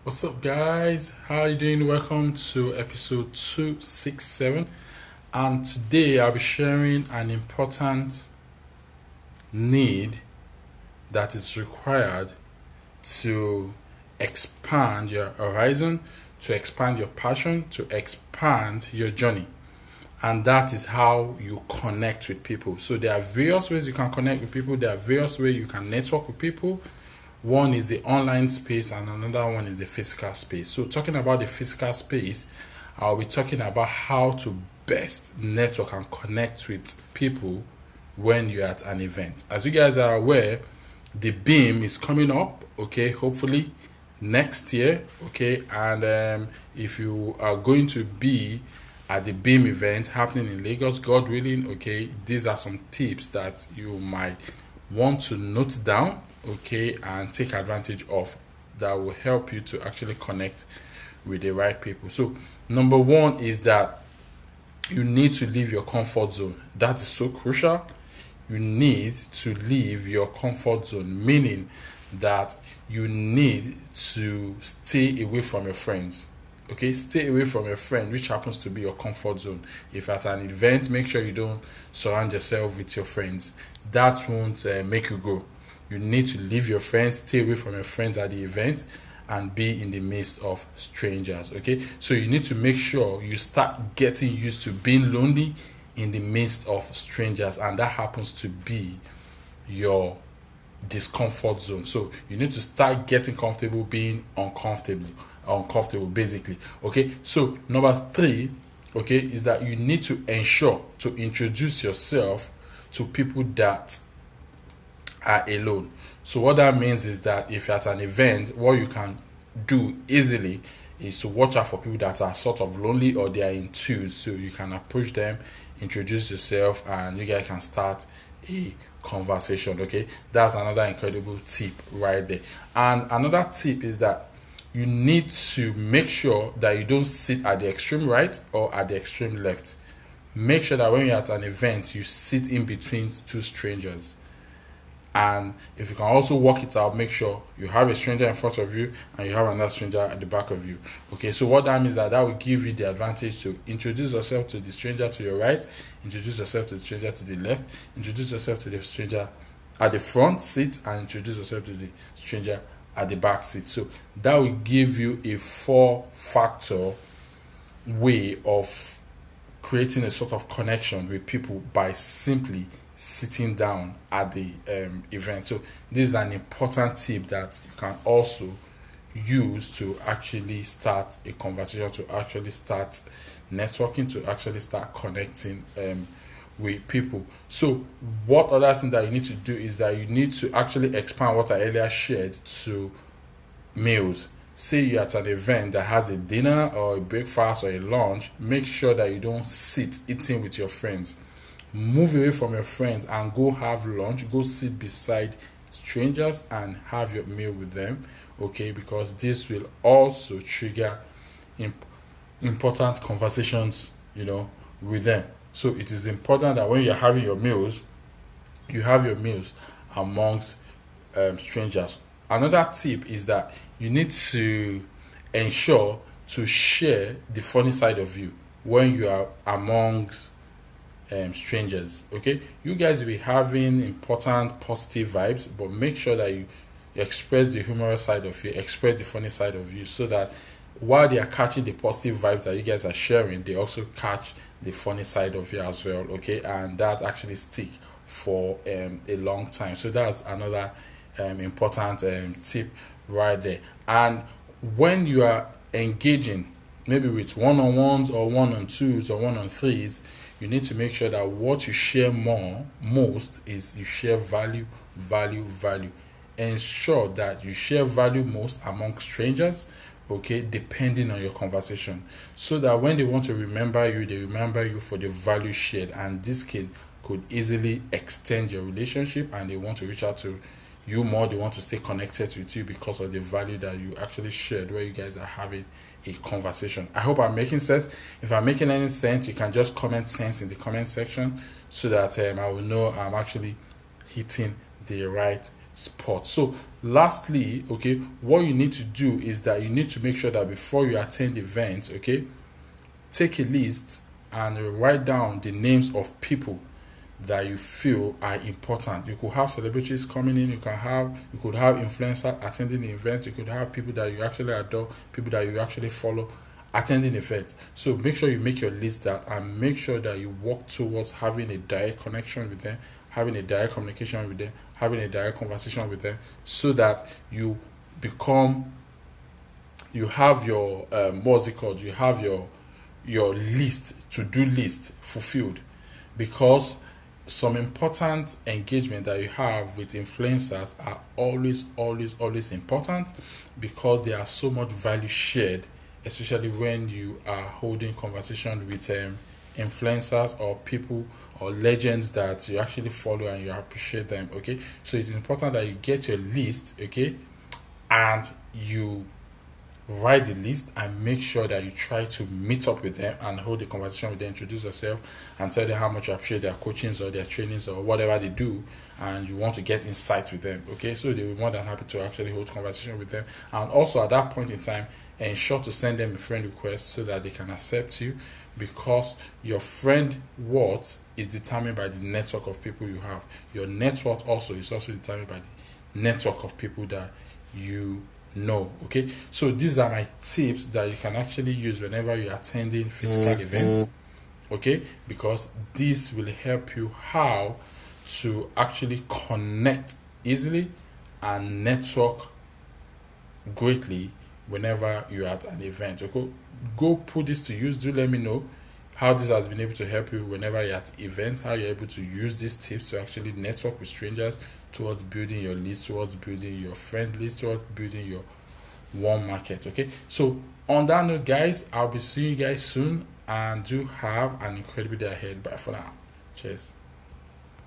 What's up, guys? How are you doing? Welcome to episode 267. And today I'll be sharing an important need that is required to expand your horizon, to expand your passion, to expand your journey. And that is how you connect with people. So there are various ways you can connect with people, there are various ways you can network with people. One is the online space, and another one is the physical space. So, talking about the physical space, I'll be talking about how to best network and connect with people when you're at an event. As you guys are aware, the beam is coming up, okay, hopefully next year, okay, and if you are going to be at the beam event happening in Lagos, God willing, okay, these are some tips that you might want to note down, okay, and take advantage of, that will help you to actually connect with the right people. So number one is that you need to leave your comfort zone. That is so crucial. You need to leave your comfort zone, meaning that you need to stay away from your friends. Okay, stay away from your friend, which happens to be your comfort zone. If at an event, make sure you don't surround yourself with your friends. That won't make you grow. You need to leave your friends, stay away from your friends at the event, and be in the midst of strangers. Okay, so you need to make sure you start getting used to being lonely in the midst of strangers, and that happens to be your discomfort zone. So you need to start getting comfortable being uncomfortable basically. Okay, so number three, okay, is that you need to ensure to introduce yourself to people that are alone. So what that means is that if you're at an event, what you can do easily is to watch out for people that are sort of lonely or they are in twos. So you can approach them, introduce yourself, and you guys can start a conversation. Okay, that's another incredible tip right there. And another tip is that you need to make sure that you don't sit at the extreme right or at the extreme left. Make sure that when you're at an event, you sit in between two strangers. And if you can also work it out, make sure you have a stranger in front of you and you have another stranger at the back of you. Okay, so what that means is that will give you the advantage to introduce yourself to the stranger to your right, introduce yourself to the stranger to the left, introduce yourself to the stranger at the front seat, and introduce yourself to the stranger at the back seat. So that will give you a four-factor way of creating a sort of connection with people by simply sitting down at the event. So this is an important tip that you can also use to actually start a conversation, to actually start networking, to actually start connecting with people. So what other thing that you need to do is that you need to actually expand what I earlier shared to meals. Say you're at an event that has a dinner or a breakfast or a lunch, make sure that you don't sit eating with your friends. Move away from your friends and go have lunch, go sit beside strangers and have your meal with them. Okay, because this will also trigger imp- important conversations, with them. So it is important that when you're having your meals, you have your meals amongst strangers. Another tip is that you need to ensure to share the funny side of you when you are amongst strangers. Okay, you guys will be having important positive vibes, but make sure that you express the humorous side of you, express the funny side of you, so that while they are catching the positive vibes that you guys are sharing, they also catch the funny side of you as well. Okay, and that actually stick for a long time. So that's another important tip right there. And when you are engaging, maybe with one-on-ones or one-on-twos or one-on-threes, you need to make sure that what you share most is you share value. Ensure that you share value most among strangers, okay, depending on your conversation, so that when they want to remember you, they remember you for the value shared, and this could easily extend your relationship, and they want to reach out to you more, they want to stay connected with you because of the value that you actually shared where you guys are having a conversation. I hope I'm making sense. If I'm making any sense, you can just comment sense in the comment section so that I will know I'm actually hitting the right spot. So lastly, okay, what you need to do is that you need to make sure that before you attend events, okay, take a list and write down the names of people that you feel are important. You could have celebrities coming in, you could have influencers attending the event, you could have people that you actually adore, people that you actually follow attending events. So make sure you make your list that, and make sure that you work towards having a direct connection with them, having a direct communication with them, having a direct conversation with them, so that you have your what's it called? You have your list, to-do list fulfilled. Because some important engagement that you have with influencers are always important, because there are so much value shared, especially when you are holding conversation with influencers or people or legends that you actually follow and you appreciate them. Okay, so it's important that you get your list, okay, and you write the list and make sure that you try to meet up with them and hold a conversation with them, introduce yourself and tell them how much you appreciate their coachings or their trainings or whatever they do, and you want to get insight with them. Okay, so they'll be more than happy to actually hold conversation with them. And also at that point in time, ensure to send them a friend request so that they can accept you, because your friend worth is determined by the network of people you have. Your net worth also is also determined by the network of people that you know. Okay, so these are my tips that you can actually use whenever you're attending physical events. Okay, because this will help you how to actually connect easily and network greatly whenever you're at an event. Okay, go put this to use. Do let me know how this has been able to help you whenever you're at events, how you're able to use these tips to actually network with strangers, towards building your list, towards building your friend list, towards building your warm market. Okay, so on that note, guys, I'll be seeing you guys soon, and do have an incredible day ahead. Bye for now. Cheers.